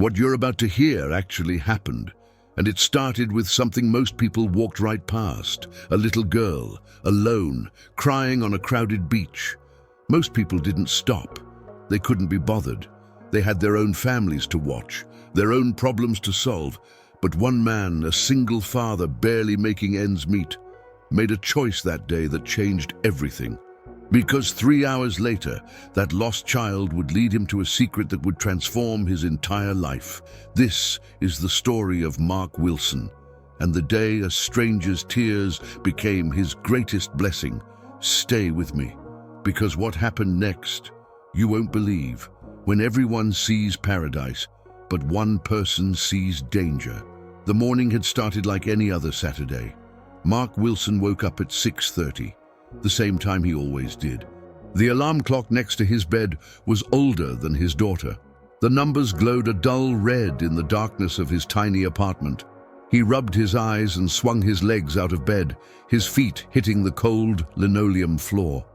What you're about to hear actually happened, and it started with something most people walked right past: a little girl, alone, crying on a crowded beach. Most people didn't stop. They couldn't be bothered. They had their own families to watch, their own problems to solve. But one man, a single father barely making ends meet, made a choice that day that changed everything. Because 3 hours later, that lost child would lead him to a secret that would transform his entire life. This is the story of Mark Wilson, and the day a stranger's tears became his greatest blessing. Stay with me, because what happened next, you won't believe. When everyone sees paradise, but one person sees danger. The morning had started like any other Saturday. Mark Wilson woke up at 6:30, the same time he always did. The alarm clock next to his bed was older than his daughter. The numbers glowed a dull red in the darkness of his tiny apartment. He rubbed his eyes and swung his legs out of bed, his feet hitting the cold linoleum floor.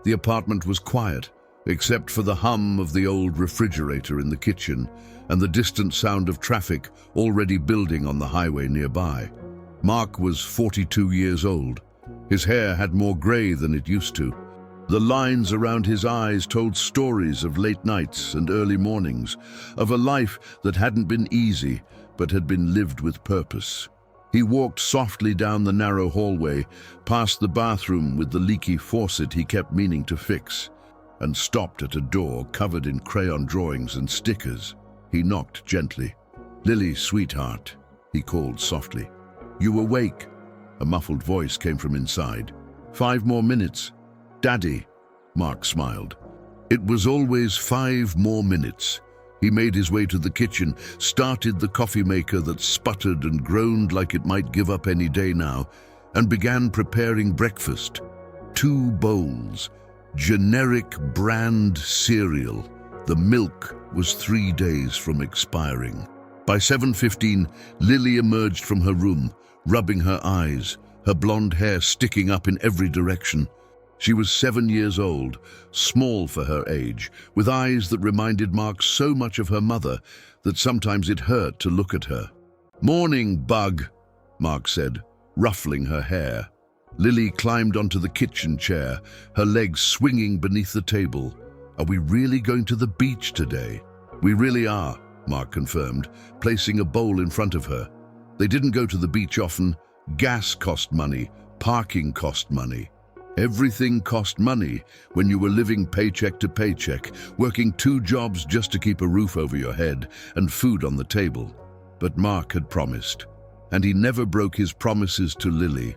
The apartment was quiet, except for the hum of the old refrigerator in the kitchen and the distant sound of traffic already building on the highway nearby. Mark was 42 years old. His hair had more gray than it used to. The lines around his eyes told stories of late nights and early mornings, of a life that hadn't been easy, but had been lived with purpose. He walked softly down the narrow hallway, past the bathroom with the leaky faucet he kept meaning to fix, and stopped at a door covered in crayon drawings and stickers. He knocked gently. "Lily, sweetheart," he called softly. "You awake?" A muffled voice came from inside. "5 more minutes." "Daddy," Mark smiled. It was always 5 more minutes. He made his way to the kitchen, started the coffee maker that sputtered and groaned like it might give up any day now, and began preparing breakfast. 2 bowls, generic brand cereal. The milk was 3 days from expiring. By 7:15, Lily emerged from her room, rubbing her eyes, her blonde hair sticking up in every direction. She was 7 years old, small for her age, with eyes that reminded Mark so much of her mother that sometimes it hurt to look at her. "Morning, bug," Mark said, ruffling her hair. Lily climbed onto the kitchen chair, her legs swinging beneath the table. "Are we really going to the beach today?" "We really are," Mark confirmed, placing a bowl in front of her. They didn't go to the beach often. Gas cost money, parking cost money. Everything cost money when you were living paycheck to paycheck, working 2 jobs just to keep a roof over your head and food on the table. But Mark had promised, and he never broke his promises to Lily.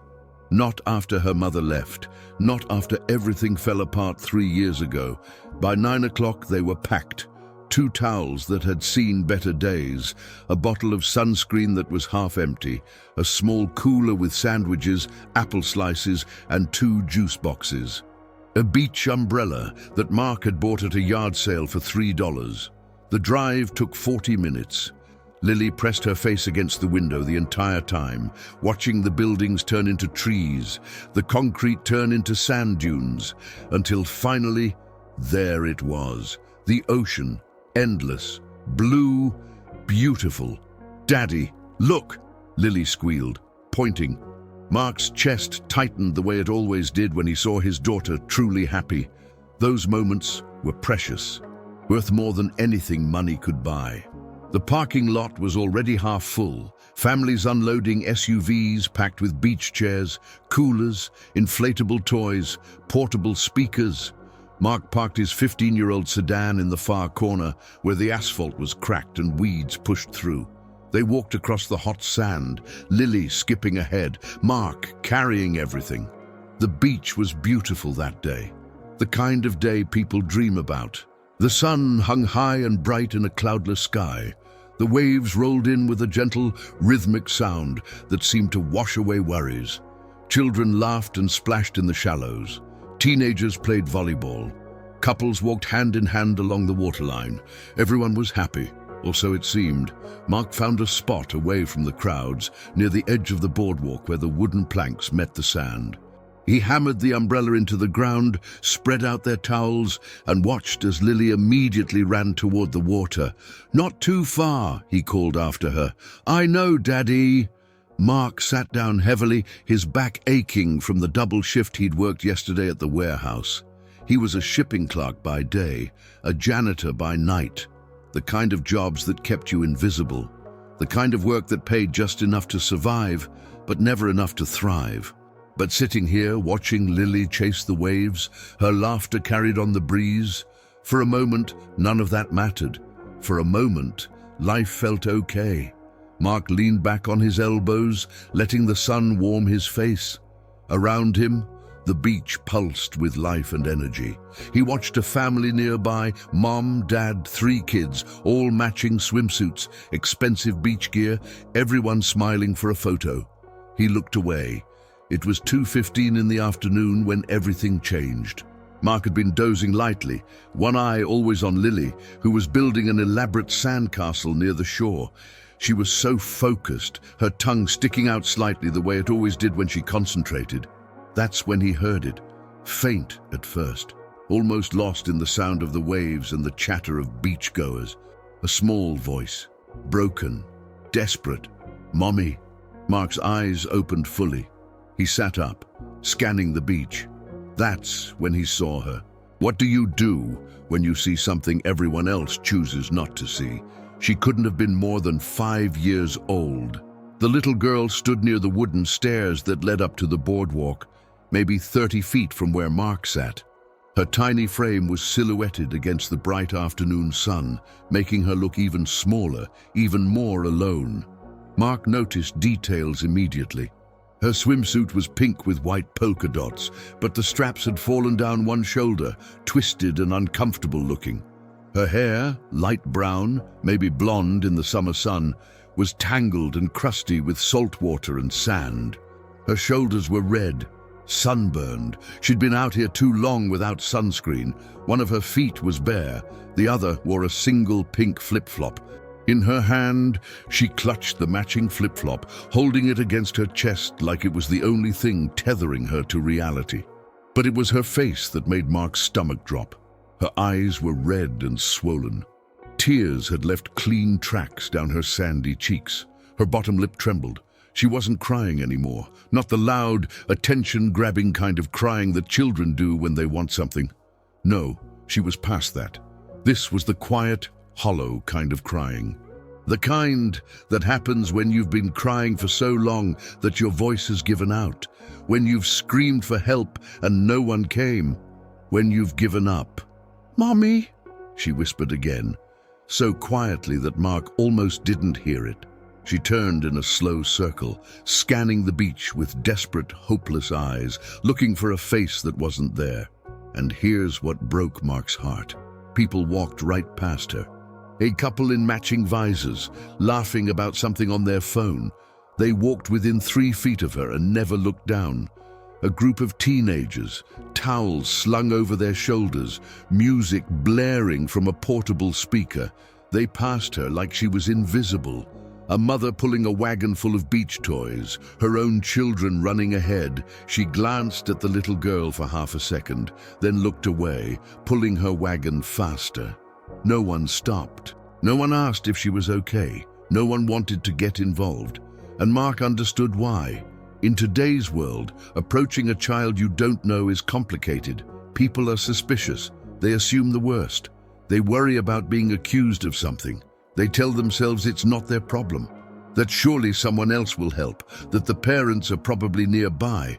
Not after her mother left, not after everything fell apart 3 years ago. By 9 o'clock they were packed. 2 towels that had seen better days, a bottle of sunscreen that was half empty, a small cooler with sandwiches, apple slices, and 2 juice boxes. A beach umbrella that Mark had bought at a yard sale for $3. The drive took 40 minutes. Lily pressed her face against the window the entire time, watching the buildings turn into trees, the concrete turn into sand dunes, until finally, there it was, the ocean. Endless, blue, beautiful. "Daddy, look!" Lily squealed, pointing. Mark's chest tightened the way it always did when he saw his daughter truly happy. Those moments were precious, worth more than anything money could buy. The parking lot was already half full, families unloading SUVs packed with beach chairs, coolers, inflatable toys, portable speakers. Mark parked his 15-year-old sedan in the far corner where the asphalt was cracked and weeds pushed through. They walked across the hot sand, Lily skipping ahead, Mark carrying everything. The beach was beautiful that day, the kind of day people dream about. The sun hung high and bright in a cloudless sky. The waves rolled in with a gentle, rhythmic sound that seemed to wash away worries. Children laughed and splashed in the shallows. Teenagers played volleyball. Couples walked hand in hand along the waterline. Everyone was happy, or so it seemed. Mark found a spot away from the crowds, near the edge of the boardwalk where the wooden planks met the sand. He hammered the umbrella into the ground, spread out their towels, and watched as Lily immediately ran toward the water. "Not too far," he called after her. "I know, Daddy." Mark sat down heavily, his back aching from the double shift he'd worked yesterday at the warehouse. He was a shipping clerk by day, a janitor by night, the kind of jobs that kept you invisible, the kind of work that paid just enough to survive, but never enough to thrive. But sitting here, watching Lily chase the waves, her laughter carried on the breeze, for a moment, none of that mattered. For a moment, life felt okay. Mark leaned back on his elbows, letting the sun warm his face. Around him, the beach pulsed with life and energy. He watched a family nearby, mom, dad, 3 kids, all matching swimsuits, expensive beach gear, everyone smiling for a photo. He looked away. It was 2:15 in the afternoon when everything changed. Mark had been dozing lightly, one eye always on Lily, who was building an elaborate sandcastle near the shore. She was so focused, her tongue sticking out slightly the way it always did when she concentrated. That's when he heard it, faint at first, almost lost in the sound of the waves and the chatter of beachgoers. A small voice, broken, desperate. "Mommy." Mark's eyes opened fully. He sat up, scanning the beach. That's when he saw her. What do you do when you see something everyone else chooses not to see? She couldn't have been more than 5 years old. The little girl stood near the wooden stairs that led up to the boardwalk, maybe 30 feet from where Mark sat. Her tiny frame was silhouetted against the bright afternoon sun, making her look even smaller, even more alone. Mark noticed details immediately. Her swimsuit was pink with white polka dots, but the straps had fallen down one shoulder, twisted and uncomfortable looking. Her hair, light brown, maybe blonde in the summer sun, was tangled and crusty with salt water and sand. Her shoulders were red, sunburned. She'd been out here too long without sunscreen. One of her feet was bare, the other wore a single pink flip-flop. In her hand, she clutched the matching flip-flop, holding it against her chest like it was the only thing tethering her to reality. But it was her face that made Mark's stomach drop. Her eyes were red and swollen. Tears had left clean tracks down her sandy cheeks. Her bottom lip trembled. She wasn't crying anymore, not the loud, attention-grabbing kind of crying that children do when they want something. No, she was past that. This was the quiet, hollow kind of crying. The kind that happens when you've been crying for so long that your voice has given out, when you've screamed for help and no one came, when you've given up. "Mommy," she whispered again, so quietly that Mark almost didn't hear it. She turned in a slow circle, scanning the beach with desperate, hopeless eyes, looking for a face that wasn't there. And here's what broke Mark's heart. People walked right past her. A couple in matching visors, laughing about something on their phone. They walked within 3 feet of her and never looked down. A group of teenagers, towels slung over their shoulders, music blaring from a portable speaker. They passed her like she was invisible. A mother pulling a wagon full of beach toys, her own children running ahead. She glanced at the little girl for half a second, then looked away, pulling her wagon faster. No one stopped. No one asked if she was okay. No one wanted to get involved. And Mark understood why. In today's world, approaching a child you don't know is complicated. People are suspicious. They assume the worst. They worry about being accused of something. They tell themselves it's not their problem, that surely someone else will help, that the parents are probably nearby.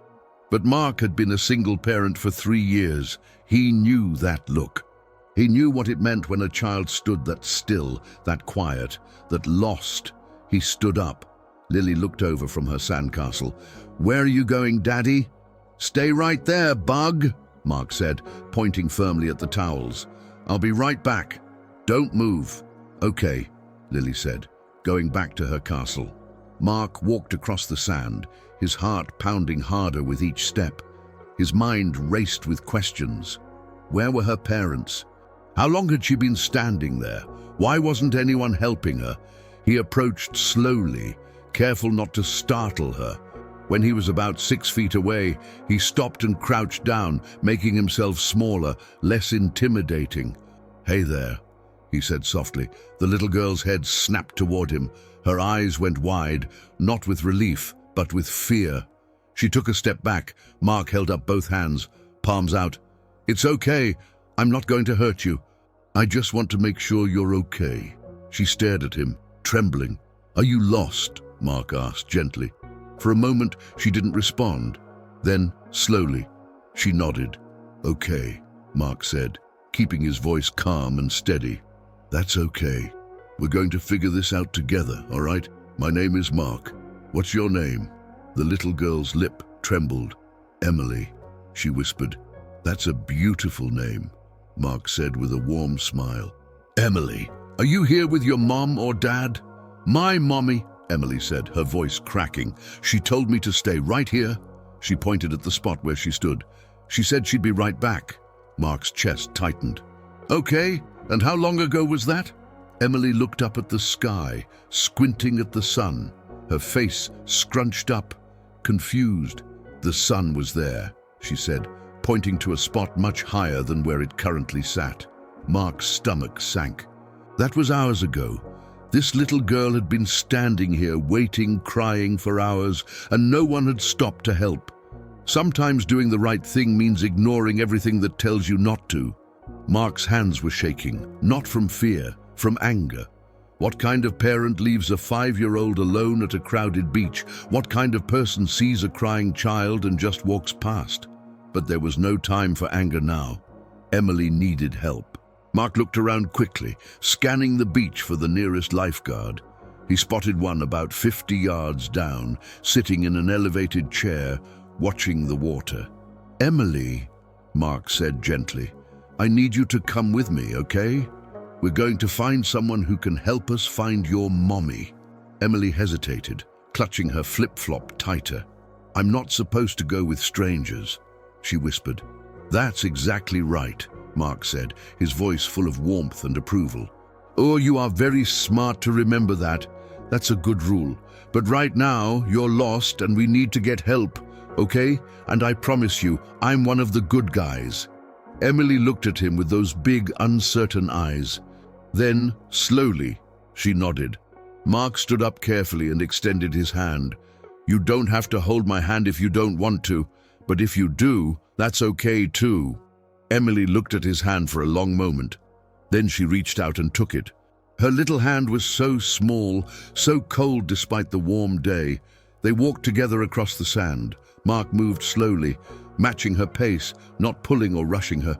But Mark had been a single parent for 3 years. He knew that look. He knew what it meant when a child stood that still, that quiet, that lost. He stood up. Lily looked over from her sandcastle. "Where are you going, Daddy?" "Stay right there, bug," Mark said, pointing firmly at the towels. "I'll be right back. Don't move." "Okay," Lily said, going back to her castle. Mark walked across the sand, his heart pounding harder with each step. His mind raced with questions. Where were her parents? How long had she been standing there? Why wasn't anyone helping her? He approached slowly, careful not to startle her. When he was about 6 feet away, he stopped and crouched down, making himself smaller, less intimidating. "Hey there," he said softly. The little girl's head snapped toward him. Her eyes went wide, not with relief, but with fear. She took a step back. Mark held up both hands, palms out. "It's okay. I'm not going to hurt you. I just want to make sure you're okay." She stared at him, trembling. "Are you lost?" Mark asked gently. For a moment, she didn't respond. Then, slowly, she nodded. "Okay," Mark said, keeping his voice calm and steady. "That's okay. We're going to figure this out together, all right? My name is Mark. What's your name?" The little girl's lip trembled. "Emily," she whispered. "That's a beautiful name," Mark said with a warm smile. "Emily, are you here with your mom or dad?" "My mommy," Emily said, her voice cracking. "She told me to stay right here." She pointed at the spot where she stood. "She said she'd be right back." Mark's chest tightened. "Okay, and how long ago was that?" Emily looked up at the sky, squinting at the sun, her face scrunched up, confused. "The sun was there," she said, pointing to a spot much higher than where it currently sat. Mark's stomach sank. "That was hours ago. This little girl had been standing here, waiting, crying for hours, and no one had stopped to help. Sometimes doing the right thing means ignoring everything that tells you not to." Mark's hands were shaking, not from fear, from anger. What kind of parent leaves a 5-year-old alone at a crowded beach? What kind of person sees a crying child and just walks past? But there was no time for anger now. Emily needed help. Mark looked around quickly, scanning the beach for the nearest lifeguard. He spotted one about 50 yards down, sitting in an elevated chair, watching the water. "Emily," Mark said gently, "I need you to come with me, okay? We're going to find someone who can help us find your mommy." Emily hesitated, clutching her flip-flop tighter. "I'm not supposed to go with strangers," she whispered. "That's exactly right," Mark said, his voice full of warmth and approval. "Oh, you are very smart to remember that. That's a good rule. But right now, you're lost and we need to get help, okay? And I promise you, I'm one of the good guys." Emily looked at him with those big, uncertain eyes. Then, slowly, she nodded. Mark stood up carefully and extended his hand. "You don't have to hold my hand if you don't want to, but if you do, that's okay too." Emily looked at his hand for a long moment. Then she reached out and took it. Her little hand was so small, so cold despite the warm day. They walked together across the sand. Mark moved slowly, matching her pace, not pulling or rushing her.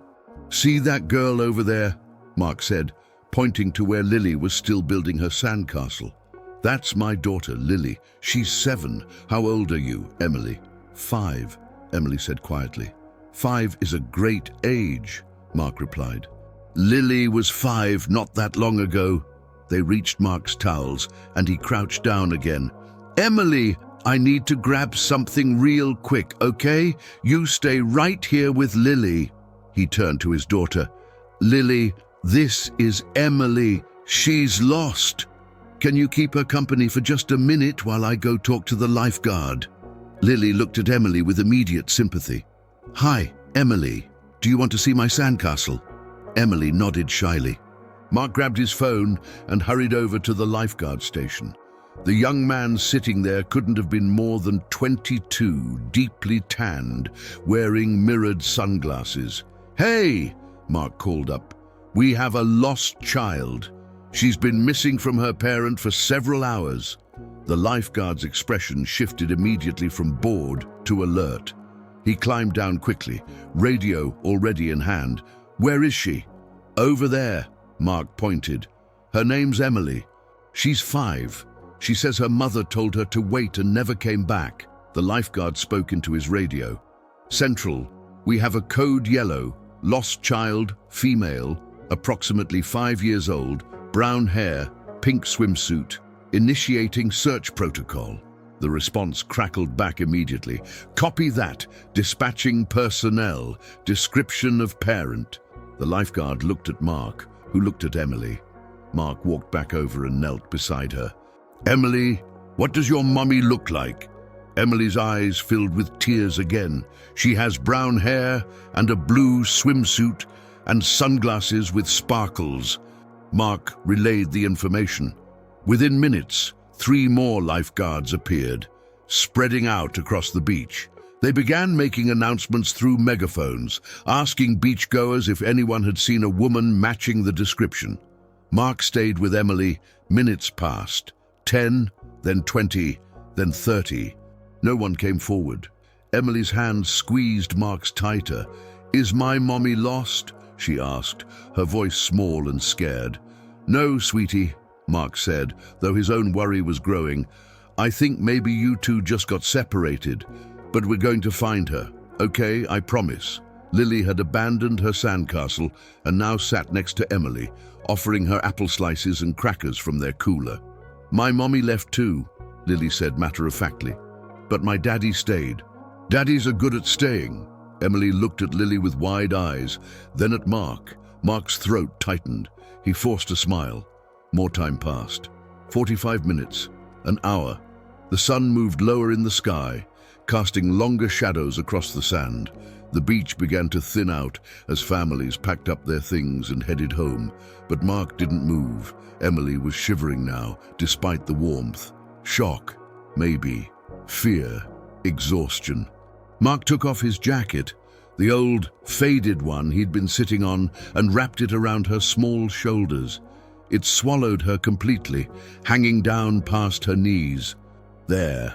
"See that girl over there?" Mark said, pointing to where Lily was still building her sandcastle. "That's my daughter, Lily. She's 7. How old are you, Emily?" 5, Emily said quietly. 5 is a great age," Mark replied. "Lily was 5 not that long ago." They reached Mark's towels, and he crouched down again. "Emily, I need to grab something real quick, okay? You stay right here with Lily." He turned to his daughter. "Lily, this is Emily. She's lost. Can you keep her company for just a minute while I go talk to the lifeguard?" Lily looked at Emily with immediate sympathy. "Hi, Emily. Do you want to see my sandcastle?" Emily nodded shyly. Mark grabbed his phone and hurried over to the lifeguard station. The young man sitting there couldn't have been more than 22, deeply tanned, wearing mirrored sunglasses. "Hey," Mark called up. "We have a lost child. She's been missing from her parent for several hours." The lifeguard's expression shifted immediately from bored to alert. He climbed down quickly, radio already in hand. "Where is she?" "Over there," Mark pointed. "Her name's Emily. She's 5. She says her mother told her to wait and never came back." The lifeguard spoke into his radio. "Central, we have a code yellow, lost child, female, approximately 5 years old, brown hair, pink swimsuit, initiating search protocol." The response crackled back immediately. "Copy that. Dispatching personnel. Description of parent." The lifeguard looked at Mark, who looked at Emily. Mark walked back over and knelt beside her. "Emily, what does your mommy look like?" Emily's eyes filled with tears again. She has brown hair and a blue swimsuit and sunglasses with sparkles. Mark relayed the information. Within minutes, 3 more lifeguards appeared, spreading out across the beach. They began making announcements through megaphones, asking beachgoers if anyone had seen a woman matching the description. Mark stayed with Emily. Minutes passed. 10, then 20, then 30. No one came forward. Emily's hand squeezed Mark's tighter. "Is my mommy lost?" she asked, her voice small and scared. "No, sweetie," Mark said, though his own worry was growing. "I think maybe you two just got separated, but we're going to find her. Okay, I promise." Lily had abandoned her sandcastle and now sat next to Emily, offering her apple slices and crackers from their cooler. "My mommy left too," Lily said matter-of-factly, "but my daddy stayed." "Daddies are good at staying." Emily looked at Lily with wide eyes, then at Mark. Mark's throat tightened. He forced a smile. More time passed. 45 minutes. An hour. The sun moved lower in the sky, casting longer shadows across the sand. The beach began to thin out as families packed up their things and headed home. But Mark didn't move. Emily was shivering now, despite the warmth. Shock, maybe. Fear. Exhaustion. Mark took off his jacket, the old, faded one he'd been sitting on, and wrapped it around her small shoulders. It swallowed her completely, hanging down past her knees. "There,"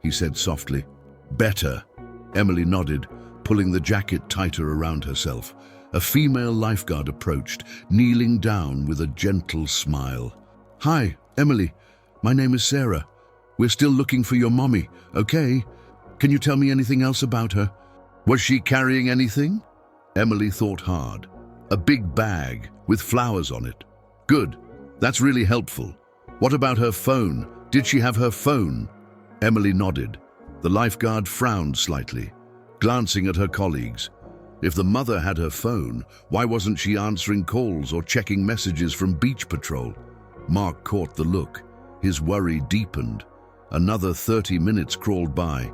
he said softly. "Better." Emily nodded, pulling the jacket tighter around herself. A female lifeguard approached, kneeling down with a gentle smile. "Hi, Emily. My name is Sarah. We're still looking for your mommy, okay? Can you tell me anything else about her?" "Was she carrying anything?" Emily thought hard. "A big bag with flowers on it." "Good. That's really helpful. What about her phone? Did she have her phone?" Emily nodded. The lifeguard frowned slightly, glancing at her colleagues. If the mother had her phone, why wasn't she answering calls or checking messages from beach patrol? Mark caught the look. His worry deepened. Another 30 minutes crawled by.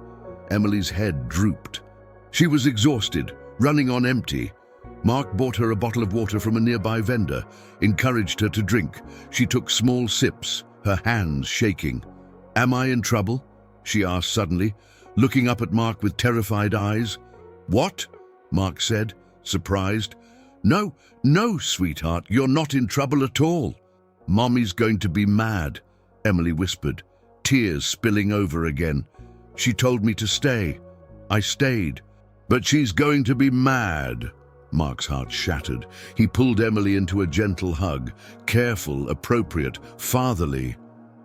Emily's head drooped. She was exhausted, running on empty. Mark bought her a bottle of water from a nearby vendor, encouraged her to drink. She took small sips, her hands shaking. "Am I in trouble?" she asked suddenly, looking up at Mark with terrified eyes. "What?" Mark said, surprised. No, sweetheart, you're not in trouble at all." "Mommy's going to be mad," Emily whispered, tears spilling over again. "She told me to stay. I stayed." "But she's going to be mad." Mark's heart shattered. He pulled Emily into a gentle hug, careful, appropriate, fatherly.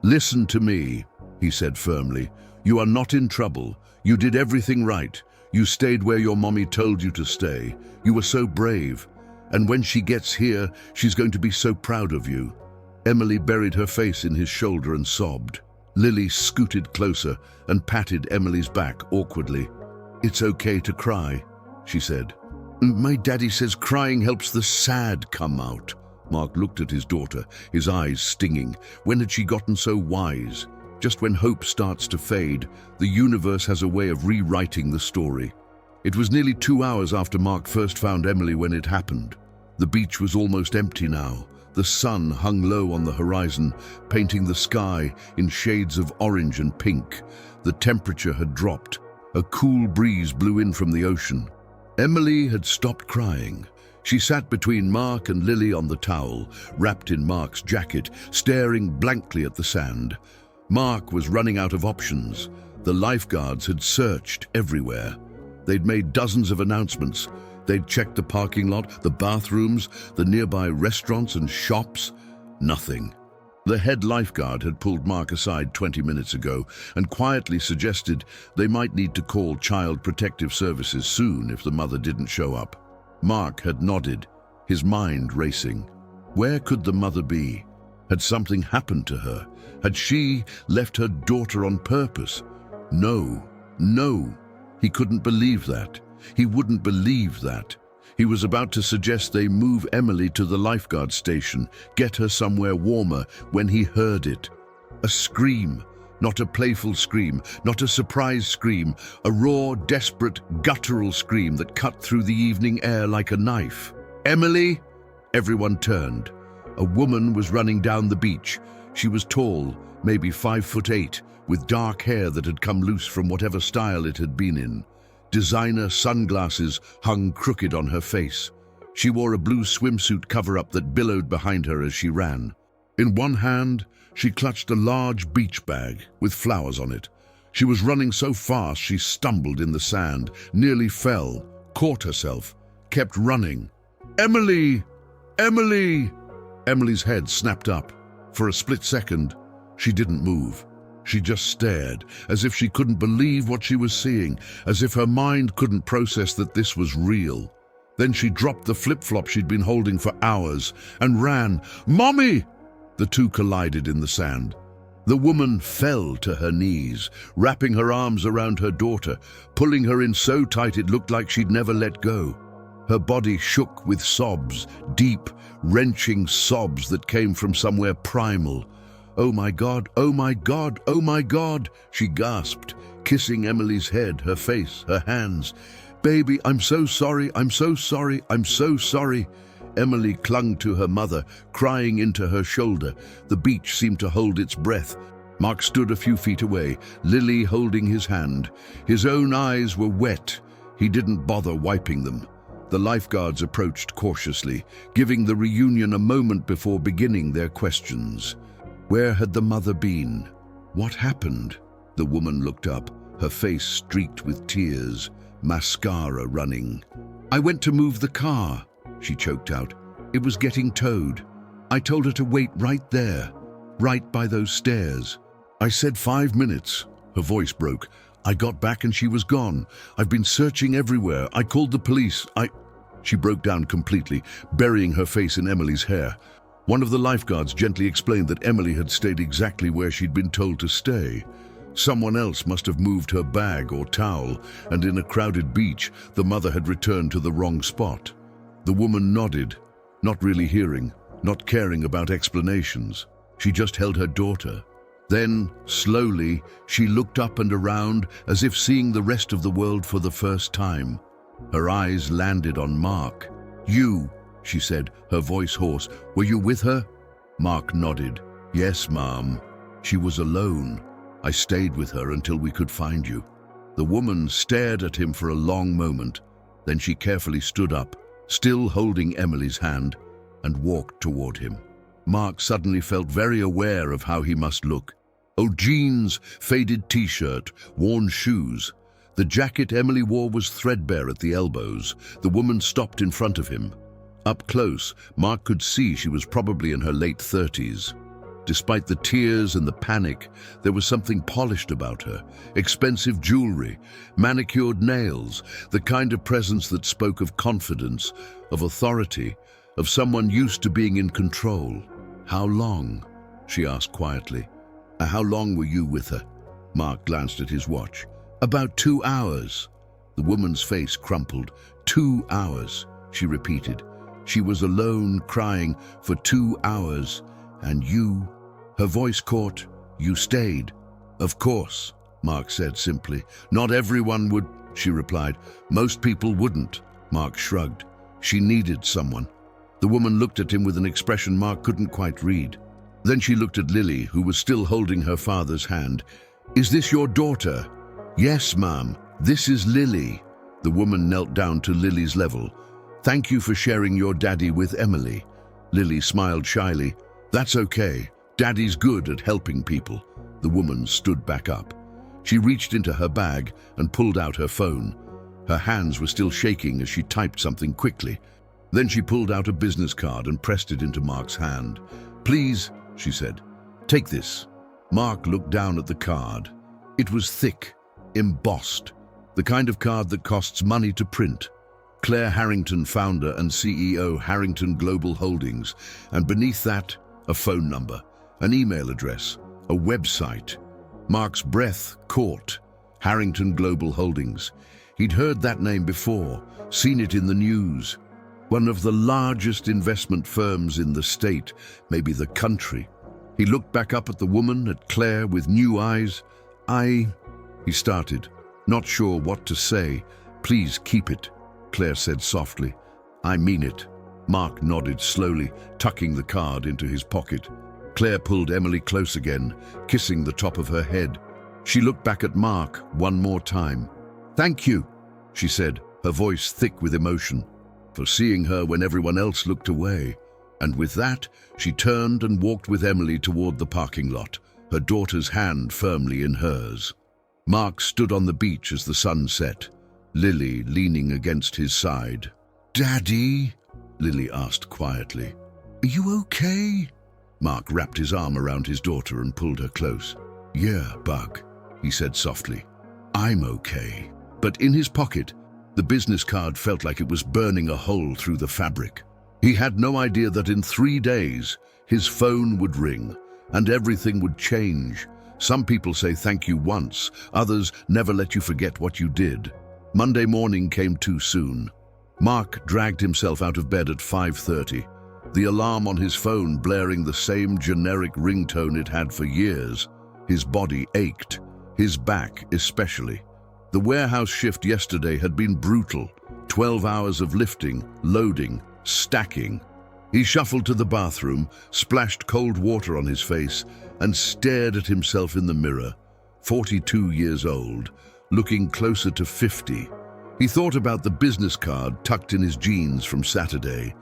"Listen to me," he said firmly. "You are not in trouble. You did everything right. You stayed where your mommy told you to stay. You were so brave. And when she gets here, she's going to be so proud of you." Emily buried her face in his shoulder and sobbed. Lily scooted closer and patted Emily's back awkwardly. "It's okay to cry," she said. "My daddy says crying helps the sad come out." Mark looked at his daughter, his eyes stinging. When had she gotten so wise? Just when hope starts to fade, the universe has a way of rewriting the story. It was nearly 2 hours after Mark first found Emily when it happened. The beach was almost empty now. The sun hung low on the horizon, painting the sky in shades of orange and pink. The temperature had dropped. A cool breeze blew in from the ocean. Emily had stopped crying. She sat between Mark and Lily on the towel, wrapped in Mark's jacket, staring blankly at the sand. Mark was running out of options. The lifeguards had searched everywhere. They'd made dozens of announcements. They'd checked the parking lot, the bathrooms, the nearby restaurants and shops. Nothing. The head lifeguard had pulled Mark aside 20 minutes ago and quietly suggested they might need to call Child Protective Services soon if the mother didn't show up. Mark had nodded, his mind racing. Where could the mother be? Had something happened to her? Had she left her daughter on purpose? No. He couldn't believe that. He wouldn't believe that. He was about to suggest they move Emily to the lifeguard station, get her somewhere warmer, when he heard it. A scream, Not a playful scream, not a surprise scream, a raw, desperate, guttural scream that cut through the evening air like a knife. "Emily!" Everyone turned. A woman was running down the beach. She was tall, maybe 5'8", with dark hair that had come loose from whatever style it had been in. Designer sunglasses hung crooked on her face. She wore a blue swimsuit cover-up that billowed behind her as she ran. In one hand, she clutched a large beach bag with flowers on it. She was running so fast she stumbled in the sand, nearly fell, caught herself, kept running. "Emily! Emily!" Emily's head snapped up. For a split second, she didn't move. She just stared, as if she couldn't believe what she was seeing, as if her mind couldn't process that this was real. Then she dropped the flip-flop she'd been holding for hours and ran. "Mommy!" The two collided in the sand. The woman fell to her knees, wrapping her arms around her daughter, pulling her in so tight it looked like she'd never let go. Her body shook with sobs, deep, wrenching sobs that came from somewhere primal. "Oh my God, oh my God, oh my God," she gasped, kissing Emily's head, her face, her hands. "Baby, I'm so sorry, I'm so sorry, I'm so sorry." Emily clung to her mother, crying into her shoulder. The beach seemed to hold its breath. Mark stood a few feet away, Lily holding his hand. His own eyes were wet. He didn't bother wiping them. The lifeguards approached cautiously, giving the reunion a moment before beginning their questions. Where had the mother been? What happened? The woman looked up, her face streaked with tears, mascara running. "I went to move the car," she choked out. "It was getting towed. I told her to wait right there, right by those stairs. I said 5 minutes." Her voice broke. "I got back and she was gone. I've been searching everywhere. I called the police. She broke down completely, burying her face in Emily's hair. One of the lifeguards gently explained that Emily had stayed exactly where she'd been told to stay. Someone else must have moved her bag or towel, and in a crowded beach, the mother had returned to the wrong spot. The woman nodded, not really hearing, not caring about explanations. She just held her daughter. Then, slowly, she looked up and around as if seeing the rest of the world for the first time. Her eyes landed on Mark. "You," she said, her voice hoarse. "Were you with her?" Mark nodded. "Yes, Mom. She was alone. I stayed with her until we could find you." The woman stared at him for a long moment. Then she carefully stood up, still holding Emily's hand, and walked toward him. Mark suddenly felt very aware of how he must look. Old jeans, faded t-shirt, worn shoes. The jacket Emily wore was threadbare at the elbows. The woman stopped in front of him. Up close, Mark could see she was probably in her late 30s. Despite the tears and the panic, there was something polished about her. Expensive jewelry, manicured nails, the kind of presence that spoke of confidence, of authority, of someone used to being in control. "How long?" she asked quietly. "How long were you with her?" Mark glanced at his watch. "About 2 hours." The woman's face crumpled. 2 hours, she repeated. "She was alone, crying, for 2 hours. And you?" Her voice caught. "You stayed." "Of course," Mark said simply. "Not everyone would," she replied. "Most people wouldn't." Mark shrugged. "She needed someone." The woman looked at him with an expression Mark couldn't quite read. Then she looked at Lily, who was still holding her father's hand. "Is this your daughter?" "Yes, Ma'am. This is Lily." The woman knelt down to Lily's level. "Thank you for sharing your daddy with Emily." Lily smiled shyly. "That's okay. Daddy's good at helping people." The woman stood back up. She reached into her bag and pulled out her phone. Her hands were still shaking as she typed something quickly. Then she pulled out a business card and pressed it into Mark's hand. "Please," she said, "take this." Mark looked down at the card. It was thick, embossed, the kind of card that costs money to print. Claire Harrington, founder and CEO, Harrington Global Holdings, and beneath that, a phone number, an email address, a website. Mark's breath caught. Harrington Global Holdings. He'd heard that name before, seen it in the news. One of the largest investment firms in the state, maybe the country. He looked back up at the woman, at Claire, with new eyes. He started, not sure what to say. "Please keep it," Claire said softly. "I mean it." Mark nodded slowly, tucking the card into his pocket. Claire pulled Emily close again, kissing the top of her head. She looked back at Mark one more time. "Thank you," she said, her voice thick with emotion, "for seeing her when everyone else looked away." And with that, she turned and walked with Emily toward the parking lot, her daughter's hand firmly in hers. Mark stood on the beach as the sun set, Lily leaning against his side. "Daddy?" Lily asked quietly. "Are you okay?" Mark wrapped his arm around his daughter and pulled her close. "Yeah, Bug," he said softly. "I'm okay." But in his pocket, the business card felt like it was burning a hole through the fabric. He had no idea that in 3 days, his phone would ring and everything would change. Some people say thank you once, others never let you forget what you did. Monday morning came too soon. Mark dragged himself out of bed at 5:30, the alarm on his phone blaring the same generic ringtone it had for years. His body ached, his back especially. The warehouse shift yesterday had been brutal. 12 hours of lifting, loading, stacking. He shuffled to the bathroom, splashed cold water on his face, and stared at himself in the mirror. 42 years old, looking closer to 50. He thought about the business card tucked in his jeans from Saturday.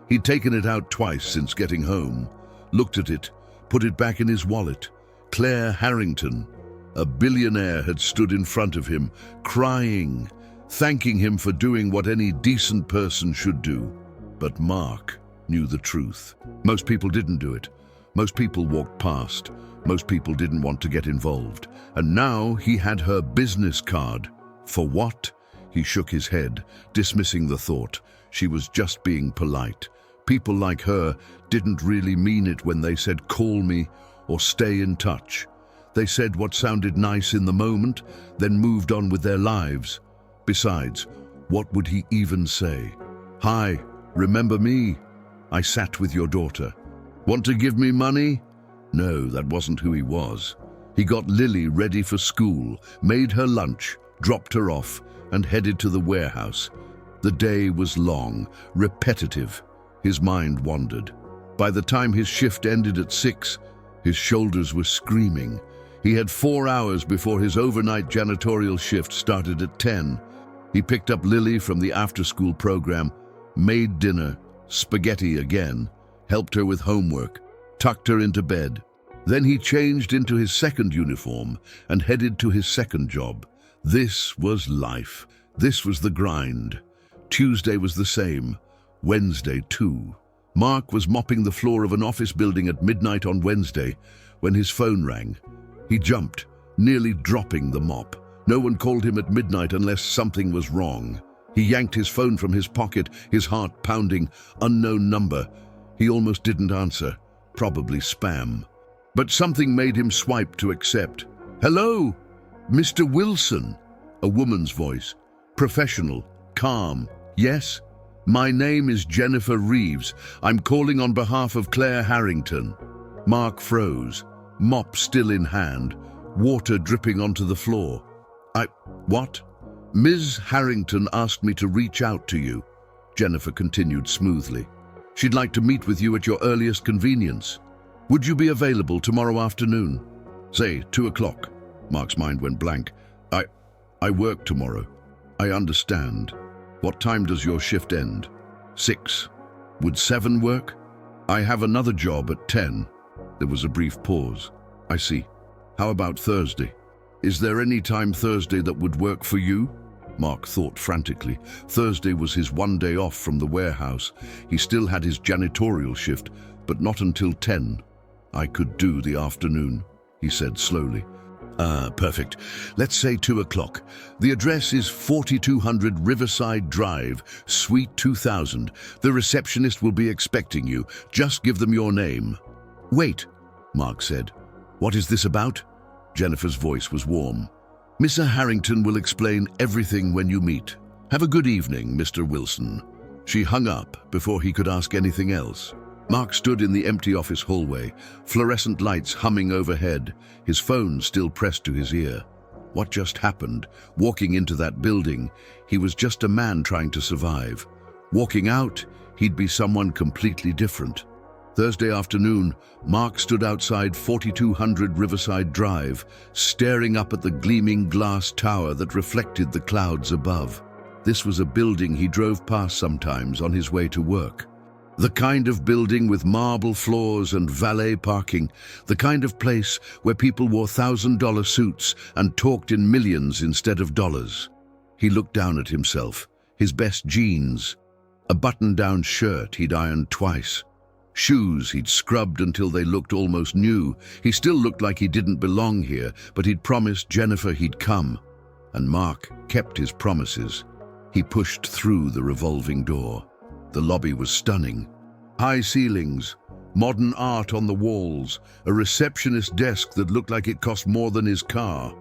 He'd taken it out twice since getting home, looked at it, put it back in his wallet. Claire Harrington, a billionaire, had stood in front of him, crying, thanking him for doing what any decent person should do. But Mark knew the truth. Most people didn't do it. Most people walked past. Most people didn't want to get involved. And now he had her business card. For what? He shook his head, dismissing the thought. She was just being polite. People like her didn't really mean it when they said "call me" or "stay in touch." They said what sounded nice in the moment, then moved on with their lives. Besides, what would he even say? "Hi, remember me? I sat with your daughter. Want to give me money?" No, that wasn't who he was. He got Lily ready for school, made her lunch, dropped her off, and headed to the warehouse. The day was long, repetitive. His mind wandered. By the time his shift ended at 6, his shoulders were screaming. He had 4 hours before his overnight janitorial shift started at 10. He picked up Lily from the after-school program, made dinner, spaghetti again, helped her with homework, tucked her into bed. Then he changed into his second uniform and headed to his second job. This was life. This was the grind. Tuesday was the same. Wednesday too. Mark was mopping the floor of an office building at midnight on Wednesday when his phone rang. He jumped, nearly dropping the mop. No one called him at midnight unless something was wrong. He yanked his phone from his pocket, his heart pounding. Unknown number. He almost didn't answer. Probably spam. But something made him swipe to accept. "Hello, Mr. Wilson," a woman's voice. Professional, calm. "Yes? My name is Jennifer Reeves. I'm calling on behalf of Claire Harrington." Mark froze, mop still in hand, water dripping onto the floor. What? "Ms. Harrington asked me to reach out to you," Jennifer continued smoothly. "She'd like to meet with you at your earliest convenience. Would you be available tomorrow afternoon? Say, 2 o'clock. Mark's mind went blank. I work tomorrow. I understand. What time does your shift end? 6. Would 7 work? I have another job at 10. There was a brief pause. I see. How about Thursday? Is there any time Thursday that would work for you? Mark thought frantically. Thursday was his one day off from the warehouse. He still had his janitorial shift, but not until 10. I could do the afternoon, he said slowly. Perfect. Let's say 2 o'clock. The address is 4200 Riverside Drive, Suite 2000. The receptionist will be expecting you. Just give them your name. Wait, Mark said. What is this about? Jennifer's voice was warm. Mr. Harrington will explain everything when you meet. Have a good evening, Mr. Wilson. She hung up before he could ask anything else. Mark stood in the empty office hallway, fluorescent lights humming overhead, his phone still pressed to his ear. What just happened? Walking into that building, he was just a man trying to survive. Walking out, he'd be someone completely different. Thursday afternoon, Mark stood outside 4200 Riverside Drive, staring up at the gleaming glass tower that reflected the clouds above. This was a building he drove past sometimes on his way to work. The kind of building with marble floors and valet parking, the kind of place where people wore $1,000 suits and talked in millions instead of dollars. He looked down at himself, his best jeans, a button-down shirt he'd ironed twice, shoes he'd scrubbed until they looked almost new. He still looked like he didn't belong here, but he'd promised Jennifer he'd come. And Mark kept his promises. He pushed through the revolving door. The lobby was stunning. High ceilings, modern art on the walls, a receptionist desk that looked like it cost more than his car.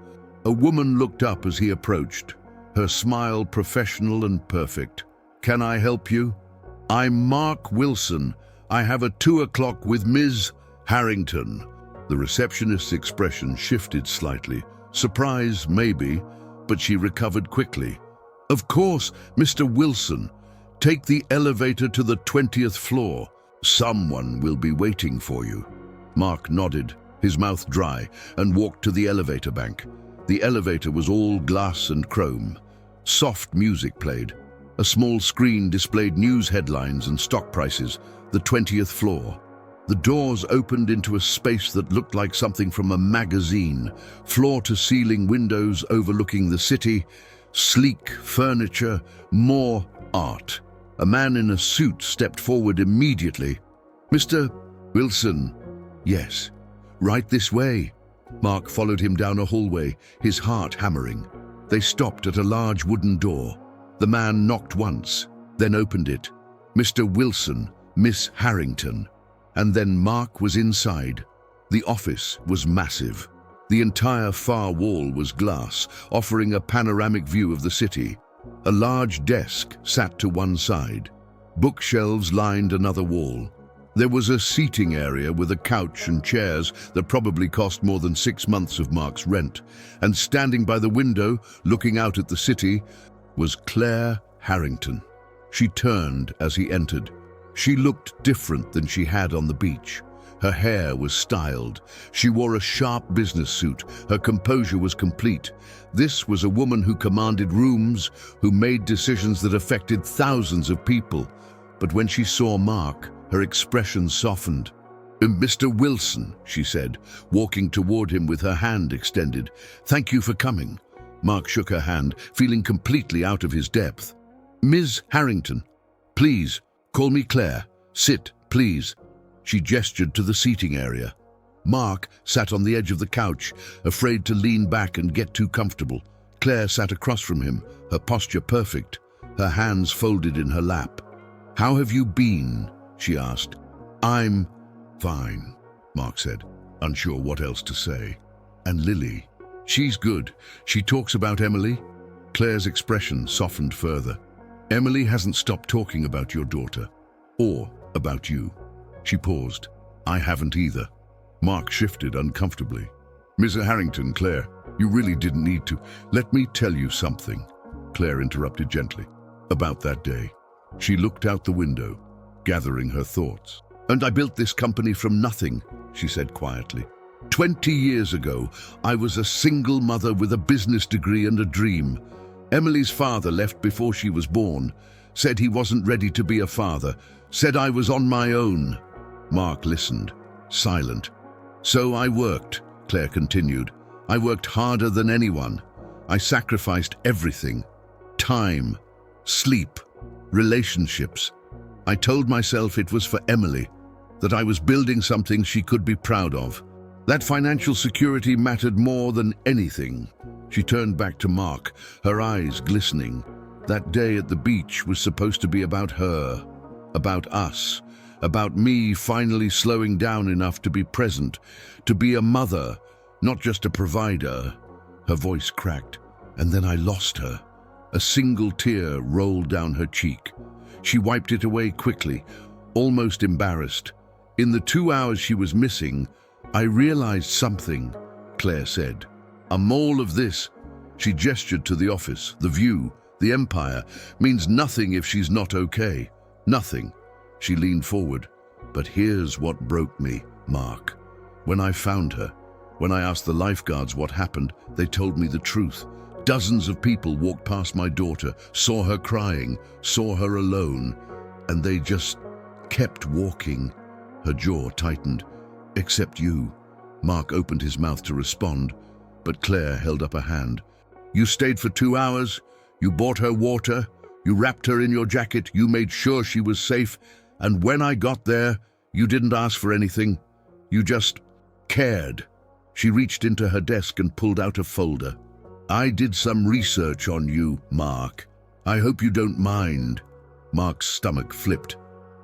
A woman looked up as he approached, her smile professional and perfect. "Can I help you?" "I'm Mark Wilson. I have a 2 o'clock with Ms. Harrington." The receptionist's expression shifted slightly. Surprise, maybe, but she recovered quickly. "Of course, Mr. Wilson. Take the elevator to the 20th floor. Someone will be waiting for you." Mark nodded, his mouth dry, and walked to the elevator bank. The elevator was all glass and chrome. Soft music played. A small screen displayed news headlines and stock prices. The 20th floor. The doors opened into a space that looked like something from a magazine. Floor-to-ceiling windows overlooking the city. Sleek furniture, more art. A man in a suit stepped forward immediately. "Mr. Wilson?" "Yes." "Right this way." Mark followed him down a hallway, his heart hammering. They stopped at a large wooden door. The man knocked once, then opened it. "Mr. Wilson, Miss Harrington." And then Mark was inside. The office was massive. The entire far wall was glass, offering a panoramic view of the city. A large desk sat to one side. Bookshelves lined another wall. There was a seating area with a couch and chairs that probably cost more than 6 months of Mark's rent. And standing by the window, looking out at the city, was Claire Harrington. She turned as he entered. She looked different than she had on the beach. Her hair was styled. She wore a sharp business suit. Her composure was complete. This was a woman who commanded rooms, who made decisions that affected thousands of people. But when she saw Mark, her expression softened. "Mr. Wilson," she said, walking toward him with her hand extended. "Thank you for coming." Mark shook her hand, feeling completely out of his depth. "Ms. Harrington, please, call me Claire. Sit, please." She gestured to the seating area. Mark sat on the edge of the couch, afraid to lean back and get too comfortable. Claire sat across from him, her posture perfect, her hands folded in her lap. "How have you been?" she asked. "I'm fine," Mark said, unsure what else to say. "And Lily?" "She's good. She talks about Emily." Claire's expression softened further. "Emily hasn't stopped talking about your daughter, or about you." She paused. "I haven't either." Mark shifted uncomfortably. "Miss Harrington, Claire, you really didn't need to. Let me tell you something." Claire interrupted gently. "About that day." She looked out the window, gathering her thoughts. "And I built this company from nothing," she said quietly. 20 years ago, I was a single mother with a business degree and a dream. Emily's father left before she was born, said he wasn't ready to be a father, said I was on my own." Mark listened, silent. "So I worked," Claire continued. "I worked harder than anyone. I sacrificed everything. Time, sleep, relationships. I told myself it was for Emily, that I was building something she could be proud of. That financial security mattered more than anything." She turned back to Mark, her eyes glistening. That day at the beach was supposed to be about her, about us, about me finally slowing down enough to be present, to be a mother, not just a provider. Her voice cracked, and then I lost her. A single tear rolled down her cheek. She wiped it away quickly, almost embarrassed. In the 2 hours she was missing, I realized something, Claire said. All of this, she gestured to the office, the view, the empire, means nothing if she's not okay. Nothing. She leaned forward. But here's what broke me, Mark. When I found her, when I asked the lifeguards what happened, they told me the truth. Dozens of people walked past my daughter, saw her crying, saw her alone, and they just kept walking. Her jaw tightened. Except you. Mark opened his mouth to respond, but Claire held up a hand. You stayed for 2 hours, you bought her water, you wrapped her in your jacket, you made sure she was safe, and when I got there, you didn't ask for anything. You just cared. She reached into her desk and pulled out a folder. I did some research on you, Mark. I hope you don't mind. Mark's stomach flipped.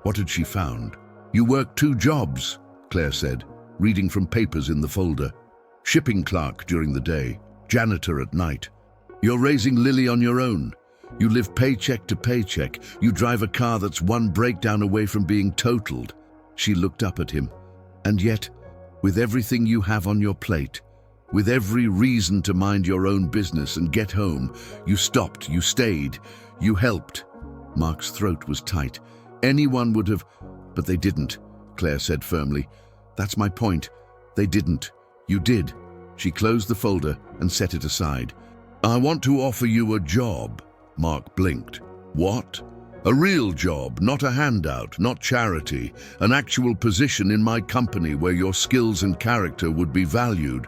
What had she found? You worked 2 jobs, Claire said, reading from papers in the folder. Shipping clerk during the day, janitor at night. You're raising Lily on your own. You live paycheck to paycheck. You drive a car that's one breakdown away from being totaled. She looked up at him. And yet, with everything you have on your plate, with every reason to mind your own business and get home, you stopped, you stayed, you helped. Mark's throat was tight. Anyone would have, but they didn't, Claire said firmly. That's my point. They didn't. You did. She closed the folder and set it aside. I want to offer you a job. Mark blinked. What? A real job, not a handout, not charity, an actual position in my company where your skills and character would be valued.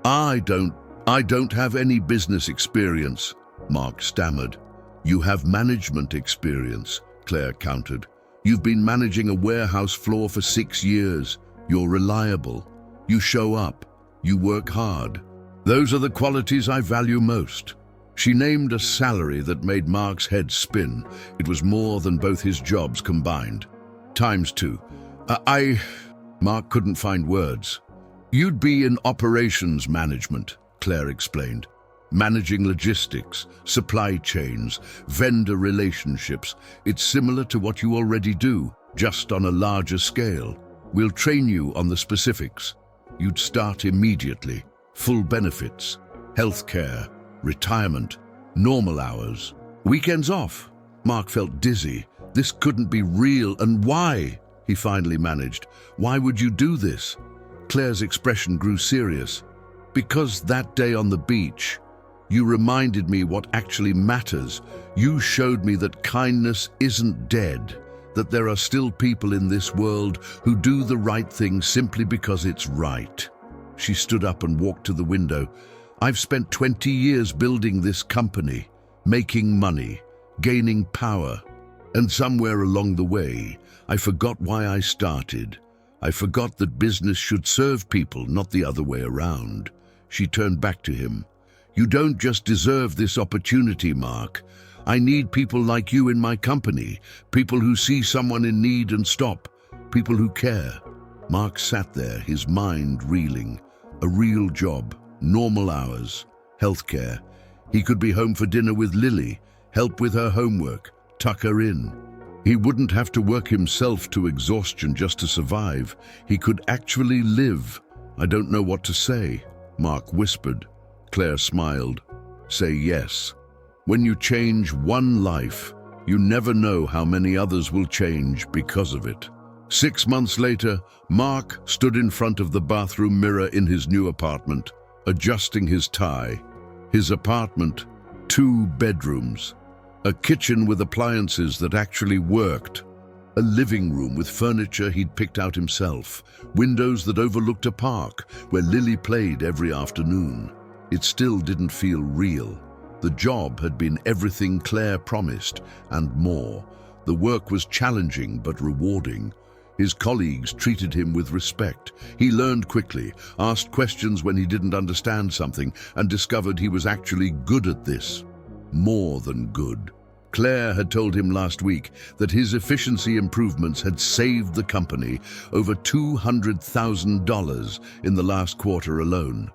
I don't have any business experience, Mark stammered. You have management experience, Claire countered. You've been managing a warehouse floor for 6 years. You're reliable. You show up. You work hard. Those are the qualities I value most. She named a salary that made Mark's head spin. It was more than both his jobs combined. ×2. Mark couldn't find words. You'd be in operations management, Claire explained. Managing logistics, supply chains, vendor relationships. It's similar to what you already do, just on a larger scale. We'll train you on the specifics. You'd start immediately. Full benefits, healthcare, retirement, normal hours. Weekends off. Mark felt dizzy. This couldn't be real, and why? He finally managed. Why would you do this? Claire's expression grew serious. Because that day on the beach, you reminded me what actually matters. You showed me that kindness isn't dead, that there are still people in this world who do the right thing simply because it's right. She stood up and walked to the window. I've spent 20 years building this company, making money, gaining power. And somewhere along the way, I forgot why I started. I forgot that business should serve people, not the other way around. She turned back to him. You don't just deserve this opportunity, Mark. I need people like you in my company, people who see someone in need and stop, people who care. Mark sat there, his mind reeling. A real job, normal hours, healthcare. He could be home for dinner with Lily, help with her homework, tuck her in. He wouldn't have to work himself to exhaustion just to survive. He could actually live. I don't know what to say, Mark whispered. Claire smiled. Say yes. When you change one life, you never know how many others will change because of it. 6 months later, Mark stood in front of the bathroom mirror in his new apartment, adjusting his tie. His apartment, 2 bedrooms, a kitchen with appliances that actually worked, a living room with furniture he'd picked out himself, windows that overlooked a park where Lily played every afternoon. It still didn't feel real. The job had been everything Claire promised and more. The work was challenging but rewarding. His colleagues treated him with respect. He learned quickly, asked questions when he didn't understand something, and discovered he was actually good at this. More than good. Claire had told him last week that his efficiency improvements had saved the company over $200,000 in the last quarter alone.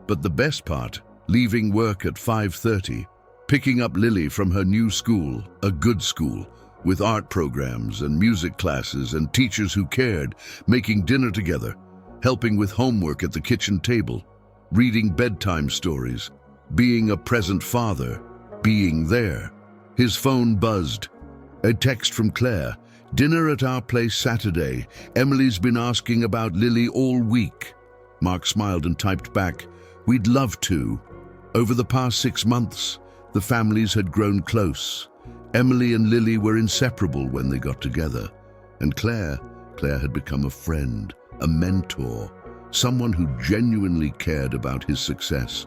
But the best part, leaving work at 5:30, picking up Lily from her new school, a good school, with art programs and music classes and teachers who cared, making dinner together, helping with homework at the kitchen table, reading bedtime stories, being a present father, being there. His phone buzzed. A text from Claire. "Dinner at our place Saturday. Emily's been asking about Lily all week." Mark smiled and typed back, "We'd love to." Over the past 6 months, the families had grown close. Emily and Lily were inseparable when they got together. And Claire had become a friend, a mentor, someone who genuinely cared about his success.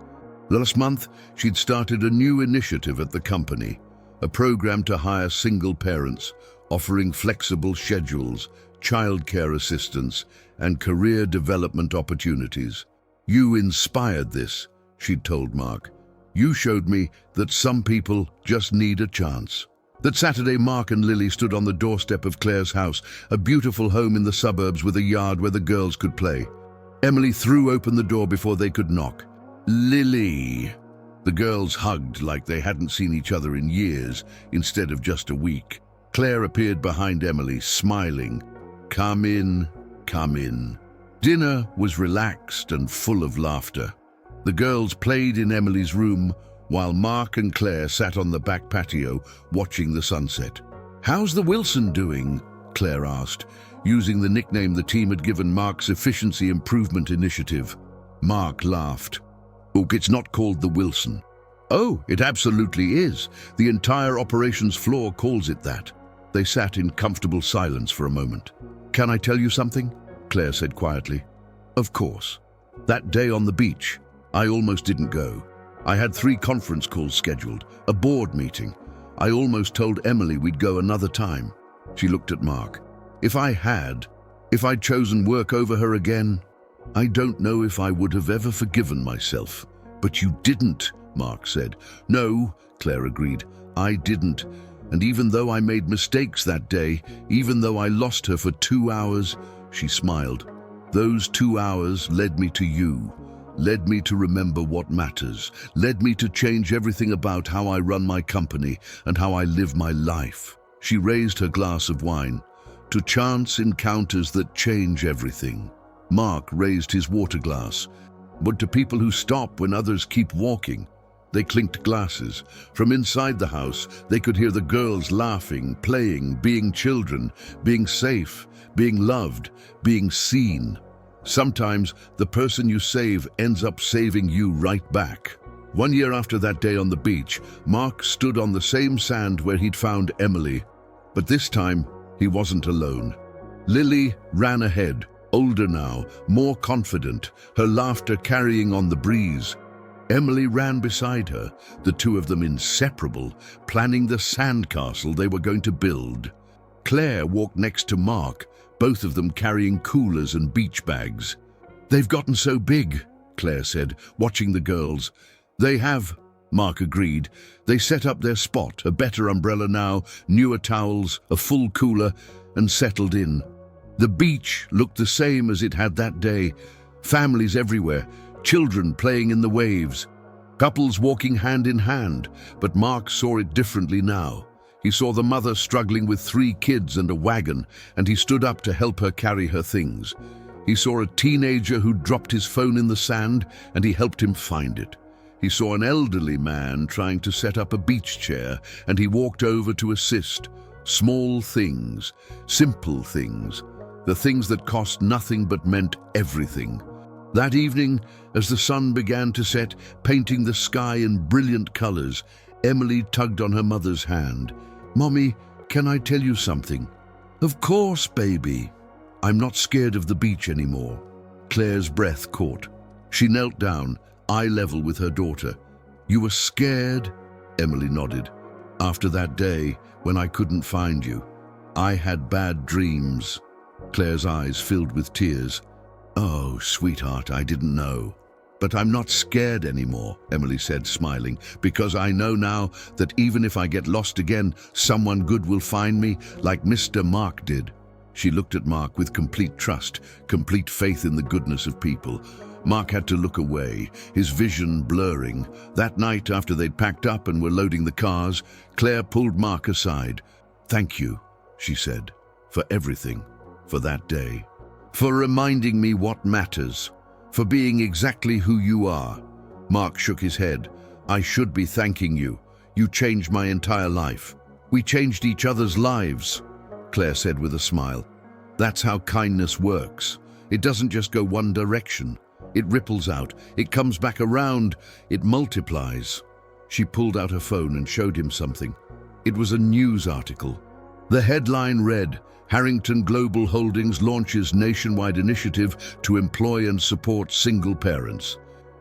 Last month, she'd started a new initiative at the company, a program to hire single parents, offering flexible schedules, childcare assistance, and career development opportunities. "You inspired this," she'd told Mark. "You showed me that some people just need a chance." That Saturday, Mark and Lily stood on the doorstep of Claire's house, a beautiful home in the suburbs with a yard where the girls could play. Emily threw open the door before they could knock. "Lily!" The girls hugged like they hadn't seen each other in years, instead of just a week. Claire appeared behind Emily, smiling. "Come in, come in." Dinner was relaxed and full of laughter. The girls played in Emily's room, while Mark and Claire sat on the back patio, watching the sunset. "How's the Wilson doing?" Claire asked, using the nickname the team had given Mark's efficiency improvement initiative. Mark laughed. "Oh, it's not called the Wilson." "Oh, it absolutely is. The entire operations floor calls it that." They sat in comfortable silence for a moment. "Can I tell you something?" Claire said quietly. "Of course. That day on the beach, I almost didn't go. I had 3 conference calls scheduled, a board meeting. I almost told Emily we'd go another time." She looked at Mark. If I'd chosen work over her again, I don't know if I would have ever forgiven myself." "But you didn't," Mark said. "No," Claire agreed. "I didn't. And even though I made mistakes that day, even though I lost her for 2 hours," she smiled, "those 2 hours led me to you. Led me to remember what matters, led me to change everything about how I run my company and how I live my life." She raised her glass of wine. "To chance encounters that change everything." Mark raised his water glass. "But to people who stop when others keep walking." They clinked glasses. From inside the house, they could hear the girls laughing, playing, being children, being safe, being loved, being seen. Sometimes the person you save ends up saving you right back. 1 year after that day on the beach, Mark stood on the same sand where he'd found Emily. But this time, he wasn't alone. Lily ran ahead, older now, more confident, her laughter carrying on the breeze. Emily ran beside her, the two of them inseparable, planning the sandcastle they were going to build. Claire walked next to Mark, both of them carrying coolers and beach bags. "They've gotten so big," Claire said, watching the girls. "They have," Mark agreed. They set up their spot, a better umbrella now, newer towels, a full cooler, and settled in. The beach looked the same as it had that day. Families everywhere, children playing in the waves, couples walking hand in hand, but Mark saw it differently now. He saw the mother struggling with 3 kids and a wagon, and he stood up to help her carry her things. He saw a teenager who dropped his phone in the sand, and he helped him find it. He saw an elderly man trying to set up a beach chair, and he walked over to assist. Small things, simple things, the things that cost nothing but meant everything. That evening, as the sun began to set, painting the sky in brilliant colors, Emily tugged on her mother's hand. "Mommy, can I tell you something?" "Of course, baby." "I'm not scared of the beach anymore." Claire's breath caught. She knelt down, eye level with her daughter. "You were scared?" Emily nodded. "After that day, when I couldn't find you, I had bad dreams." Claire's eyes filled with tears. "Oh, sweetheart, I didn't know." "But I'm not scared anymore," Emily said, smiling, "because I know now that even if I get lost again, someone good will find me, like Mr. Mark did." She looked at Mark with complete trust, complete faith in the goodness of people. Mark had to look away, his vision blurring. That night, after they'd packed up and were loading the cars, Claire pulled Mark aside. "Thank you," she said, "for everything, for that day, for reminding me what matters, for being exactly who you are." Mark shook his head. "I should be thanking you. You changed my entire life. We changed each other's lives," Claire said with a smile. "That's how kindness works. It doesn't just go one direction. It ripples out, it comes back around, it multiplies." She pulled out her phone and showed him something. It was a news article. The headline read, "Harrington Global Holdings launches nationwide initiative to employ and support single parents."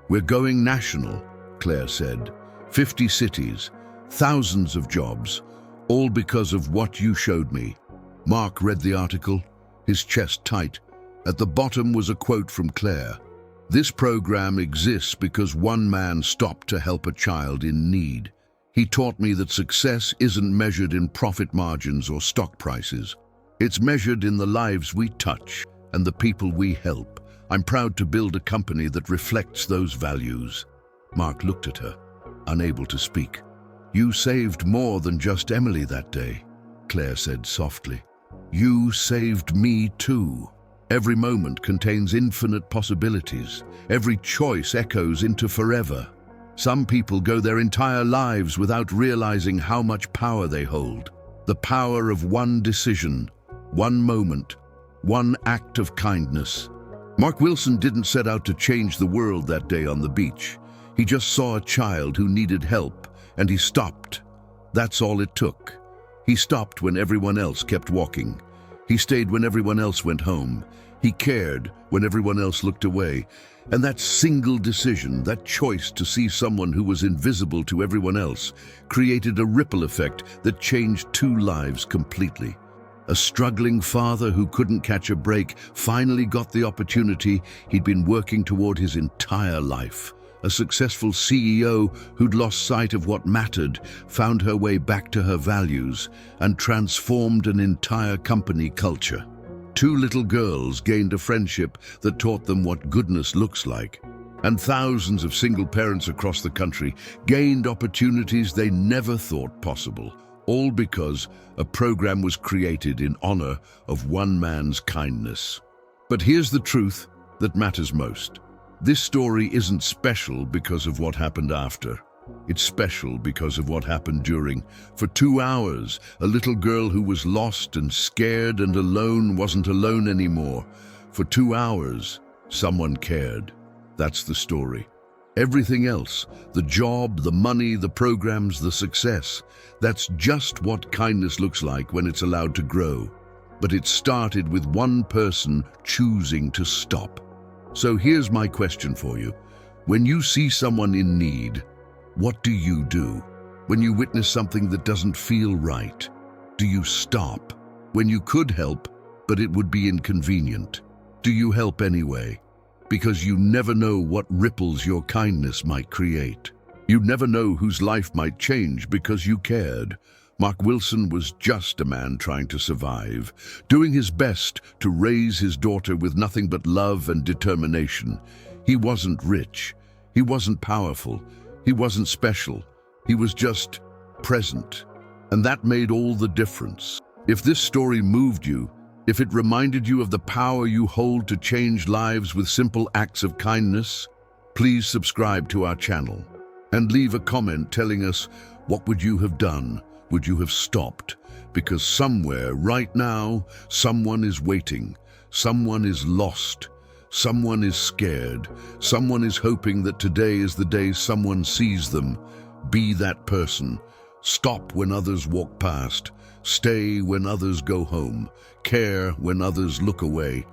"We're going national," Claire said. 50 cities, thousands of jobs, all because of what you showed me. Mark read the article, his chest tight. At the bottom was a quote from Claire. "This program exists because one man stopped to help a child in need. He taught me that success isn't measured in profit margins or stock prices. It's measured in the lives we touch and the people we help. I'm proud to build a company that reflects those values." Mark looked at her, unable to speak. "You saved more than just Emily that day," Claire said softly. "You saved me too. Every moment contains infinite possibilities. Every choice echoes into forever. Some people go their entire lives without realizing how much power they hold. The power of one decision, one moment, one act of kindness." Mark Wilson didn't set out to change the world that day on the beach. He just saw a child who needed help, and he stopped. That's all it took. He stopped when everyone else kept walking. He stayed when everyone else went home. He cared when everyone else looked away. And that single decision, that choice to see someone who was invisible to everyone else, created a ripple effect that changed 2 lives completely. A struggling father who couldn't catch a break finally got the opportunity he'd been working toward his entire life. A successful CEO who'd lost sight of what mattered found her way back to her values and transformed an entire company culture. 2 little girls gained a friendship that taught them what goodness looks like. And thousands of single parents across the country gained opportunities they never thought possible, all because a program was created in honor of one man's kindness. But here's the truth that matters most. This story isn't special because of what happened after. It's special because of what happened during. For 2 hours, a little girl who was lost and scared and alone wasn't alone anymore. For 2 hours, someone cared. That's the story. Everything else, the job, the money, the programs, the success, that's just what kindness looks like when it's allowed to grow. But it started with one person choosing to stop. So here's my question for you. When you see someone in need, what do you do? When you witness something that doesn't feel right, do you stop? When you could help, but it would be inconvenient, do you help anyway? Because you never know what ripples your kindness might create. You never know whose life might change because you cared. Mark Wilson was just a man trying to survive, doing his best to raise his daughter with nothing but love and determination. He wasn't rich. He wasn't powerful. He wasn't special. He was just present. And that made all the difference. If this story moved you, if it reminded you of the power you hold to change lives with simple acts of kindness, please subscribe to our channel and leave a comment telling us, what would you have done? Would you have stopped? Because somewhere right now, someone is waiting, someone is lost, someone is scared, someone is hoping that today is the day someone sees them. Be that person. Stop when others walk past. Stay when others go home. Care when others look away.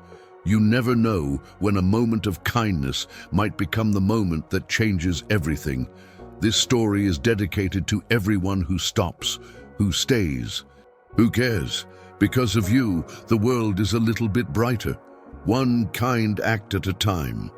You never know when a moment of kindness might become the moment that changes everything. This story is dedicated to everyone who stops, who stays, who cares. Because of you, the world is a little bit brighter, one kind act at a time.